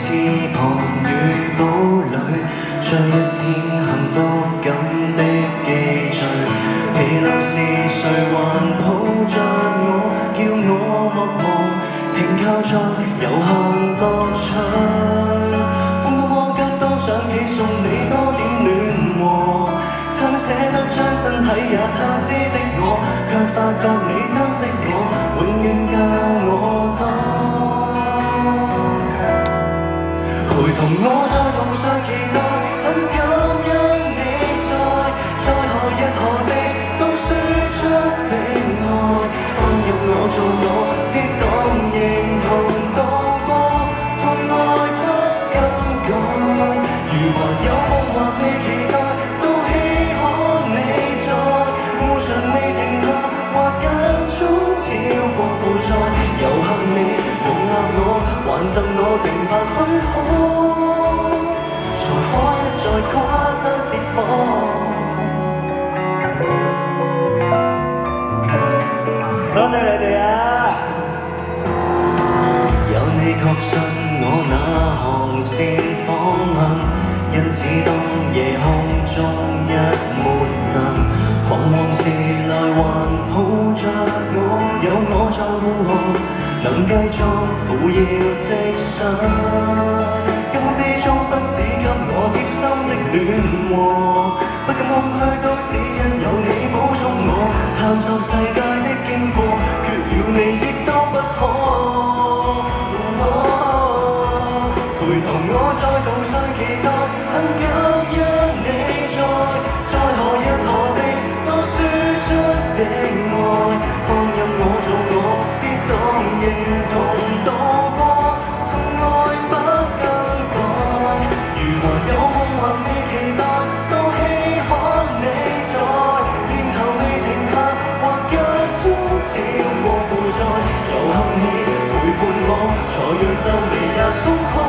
翅膀與堡壘，將一片幸福感的記敘。疲勞時誰還抱着我，叫我莫忘停靠在有限樂趣。風高摩吉都想起送你多點暖和，參捨得將身體也透支的我，卻發覺你珍惜我，永遠教我多。陪同我在路上期待，很感恩你在何日何地都輸出的愛，放任我做我跌宕認同度過，痛愛不更改。如還有夢或未期待，都希可你在翱翔未停下，或間中超過負載。有幸你容納我，還贈我停泊許可，才可一再跨山涉海。多謝你哋啊！有你確信我那航線方向，因此當夜空中一抹亮，彷徨時來還抱着我，有我在護航，能繼續扶搖直上。急風之中不只給我貼心的暖和，不敢空虛都只因有你補充我，探索世界的經過，缺了你亦都不可。陪同我在途上期待，很感恩你在何日何地都輸出的愛，放任我做我跌宕認同度過，痛愛不更改。如還有夢或未期待，都希可你在念頭未停下，或間中超過負載。有幸你陪伴我，才讓皺眉也鬆開。